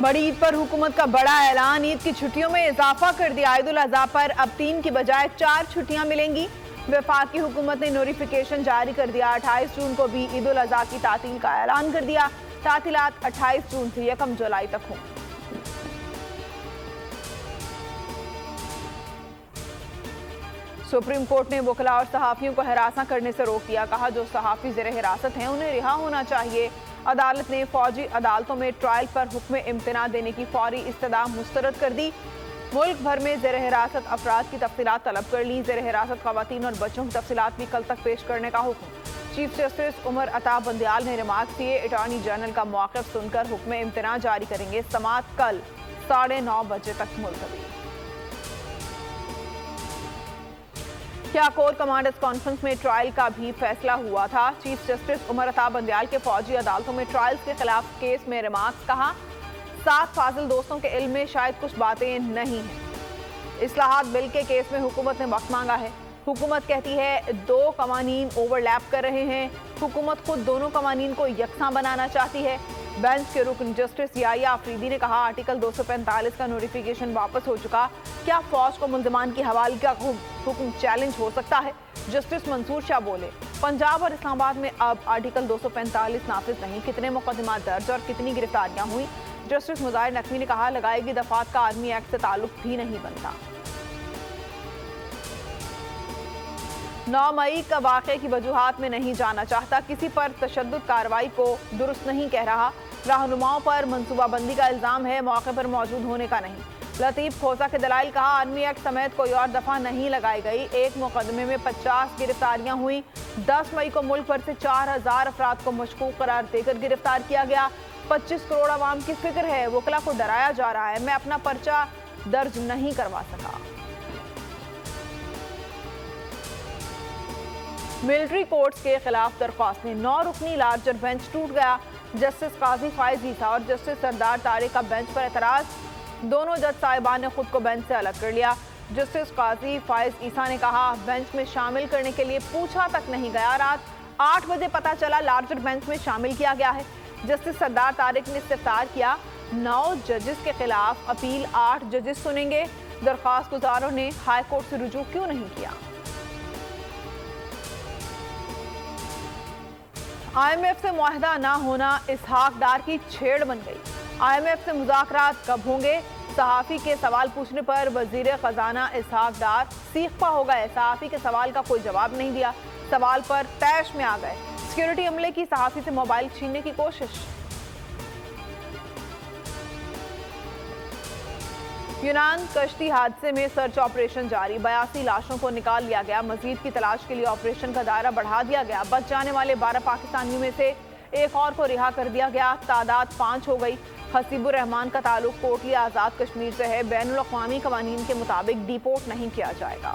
बड़ी ईद पर हुकूमत का बड़ा ऐलान, ईद की छुट्टियों में इजाफा कर दिया। ईद उल अजहा पर अब 3 की बजाय 4 छुट्टियां मिलेंगी। वफाकी हुकूमत ने नोटिफिकेशन जारी कर दिया। 28 जून को भी ईद उल अजहा की तातील का ऐलान कर दिया। तातीलात 28 जून से 1 जुलाई तक हों। सुप्रीम कोर्ट ने वकला और सहाफ़ियों को हिरासा करने से रोक दिया। कहा, जो सहाफ़ी ज़ेर हिरासत हैं उन्हें रिहा होना चाहिए। अदालत ने फौजी अदालतों में ट्रायल पर हुक्म इम्तना देने की फौरी इस्तदा मुस्तरद कर दी। मुल्क भर में ज़ेर हिरासत अफराद की तफसीलात तलब कर ली। ज़ेर हिरासत ख़वातीन और बच्चों की तफसीलात भी कल तक पेश करने का हुक्म। चीफ जस्टिस उमर अता बंदियाल ने रिमार्क दिए। अटॉर्नी जनरल का मौक़िफ़ सुनकर हुक्म इम्तना जारी करेंगे। समाअत कल 9:30 बजे तक मुलतवी। क्या कोर कमांडर्स कॉन्फ्रेंस में ट्रायल का भी फैसला हुआ था। चीफ जस्टिस उमर अता बंदियाल के फौजी अदालतों में ट्रायल्स के खिलाफ केस में रिमार्क्स। कहा, 7 फाजिल दोस्तों के इल्म में शायद कुछ बातें नहीं हैं। इस्लाहात बिल के केस में हुकूमत ने वक्त मांगा है। हुकूमत कहती है 2 कवानीन ओवरलैप कर रहे हैं। हुकूमत खुद दोनों कवानीन को यकसा बनाना चाहती है। बेंच के रुकन जस्टिस याया अफरीदी ने कहा, आर्टिकल 245 का नोटिफिकेशन वापस हो चुका। क्या फौज को मुल्ज़मान की हवाले का हुक्म चैलेंज हो सकता है। जस्टिस मंसूर शाह बोले, पंजाब और इस्लामाबाद में अब आर्टिकल 245 नाफिज नहीं। कितने मुकदमा दर्ज और कितनी गिरफ्तारियां हुई। जस्टिस मुजाहिर नकवी ने कहा, लगाएगी दफात का आर्मी एक्ट से ताल्लुक भी नहीं बनता। 9 मई का वाक़े की वजूहात में नहीं जाना चाहता। किसी पर तशद्दुद कार्रवाई को दुरुस्त नहीं कह रहा। रहनुमाओं पर मनसूबाबंदी का इल्ज़ाम है, मौके पर मौजूद होने का नहीं। लतीफ़ खोसा के दलाइल। कहा, आर्मी एक्ट समेत कोई और दफ़ा नहीं लगाई गई। एक मुकदमे में 50 गिरफ्तारियां हुई। 10 मई को मुल्क भर से 4000 अफराद को मशकूक करार देकर गिरफ्तार किया गया। 25 करोड़ आवाम की फिक्र है। वकला को डराया जा रहा है। मैं अपना पर्चा दर्ज नहीं करवा सका। मिलिट्री कोर्ट्स के खिलाफ दरख्वास्तें। 9 रुकनी लार्जर बेंच टूट गया। जस्टिस काजी फायज ईसा और जस्टिस सरदार तारिक का बेंच पर एतराज। दोनों जज साहिबान ने खुद को बेंच से अलग कर लिया। जस्टिस काजी फायज ईसा ने कहा, बेंच में शामिल करने के लिए पूछा तक नहीं गया। रात 8 बजे पता चला लार्जर बेंच में शामिल किया गया है। जस्टिस सरदार तारिक ने इस्तफसार किया। 9 जजेस के खिलाफ अपील 8 जजेस सुनेंगे। दरख्वास्त गुजारों ने हाई कोर्ट से रुजू क्यों नहीं किया। IMF से मुआहदा ना होना इसहाक डार की छेड़ बन गई। IMF से मुज़ाकरात कब होंगे। सहाफ़ी के सवाल पूछने पर वज़ीर ख़जाना इसहाक डार सीखपा हो गए। सहाफ़ी के सवाल का कोई जवाब नहीं दिया। सवाल पर तैश में आ गए। सिक्योरिटी अमले की सहाफ़ी से मोबाइल छीनने की कोशिश। यूनान कश्ती हादसे में सर्च ऑपरेशन जारी। 82 लाशों को निकाल लिया गया। मजीद की तलाश के लिए ऑपरेशन का दायरा बढ़ा दिया गया। बच जाने वाले 12 पाकिस्तानियों में से एक और को रिहा कर दिया गया। तादाद 5 हो गई। हसीबुर रहमान का ताल्लुक कोटली आज़ाद कश्मीर से है। बैनुल अक़वामी कवानीन के मुताबिक डिपोर्ट नहीं किया जाएगा।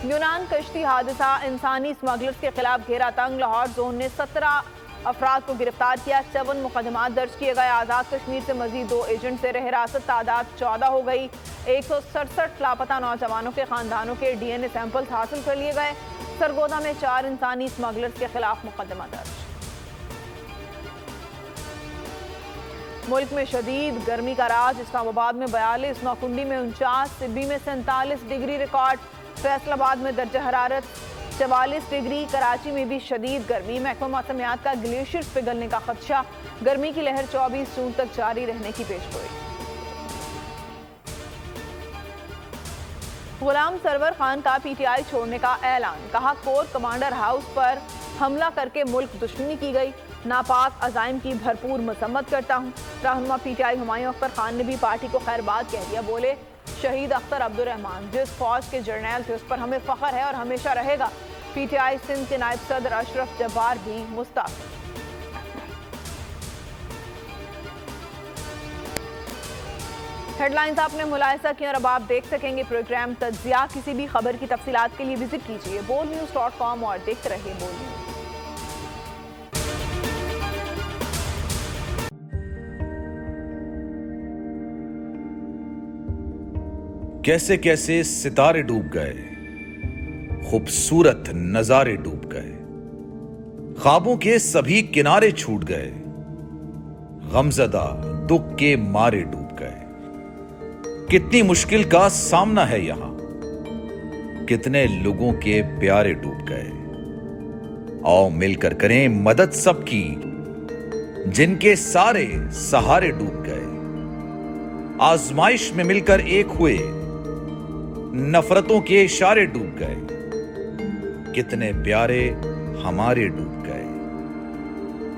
यूनान कश्ती हादसा। इंसानी स्मगलर्स के खिलाफ घेरा तंग। लाहौर जोन ने 17 अफराद को गिरफ्तार किया। 54 मुकदमात दर्ज किए गए। आज़ाद कश्मीर से मजीद 2 एजेंट ज़ेर हिरासत। तादाद 14 हो गई। 167 लापता नौजवानों के खानदानों के DNA सैंपल्स हासिल कर लिए गए। सरगोदा में 4 इंसानी स्मगलर्स के खिलाफ मुकदमा दर्ज। मुल्क में शदीद गर्मी का राज। इस्लामाबाद में 42, नौकुंडी में 49, सिब्बी में 47 डिग्री रिकॉर्ड। फैसलाबाद में दर्जा हरारत 44 डिग्री। कराची में भी शदीद गर्मी। महकमा मौसमियात का ग्लेशियर पिघलने का खदशा। गर्मी की लहर 24 जून तक जारी रहने की पेशगोई। गुलाम सरवर खान का PTI छोड़ने का ऐलान। कहा, कोर कमांडर हाउस पर हमला करके मुल्क दुश्मनी की गई। नापाक अजाइम की भरपूर मजम्मत करता हूँ। रहनुमा PTI हुमायूं अख्तर खान ने भी पार्टी को खैरबाद कह दिया। बोले, शहीद अख्तर अब्दुल रहमान जिस फौज के जर्नैल थे उस पर हमें फख्र है और हमेशा रहेगा। PTI सिंध के नायब सदर अशरफ जब्बार भी मुस्ताफी। हेडलाइंस आपने मुलाहिजा की और अब आप देख सकेंगे प्रोग्राम तज्जिया। किसी भी खबर की तफसीलात के लिए विजिट कीजिए boldnews.com और देखते रहिए बोल्ड न्यूज। कैसे कैसे सितारे डूब गए, खूबसूरत नजारे डूब गए, ख्वाबों के सभी किनारे छूट गए, गमज़दा दुख के मारे डूब गए। कितनी मुश्किल का सामना है यहां, कितने लोगों के प्यारे डूब गए। आओ मिलकर करें मदद सबकी, जिनके सारे सहारे डूब गए। आजमाइश में मिलकर एक हुए, नफरतों के इशारे डूब गए। कितने प्यारे हमारे डूब गए।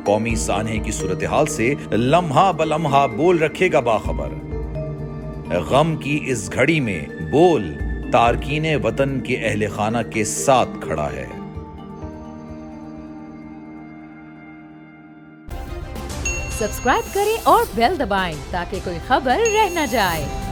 कौमी सानहे की सूरत हाल से लम्हा बलम्हा बोल रखेगा बाखबर। गम की इस घड़ी में बोल तारकीने वतन के अहले खाना के साथ खड़ा है। सब्सक्राइब करें और बेल दबाएं ताकि कोई खबर रह न जाए।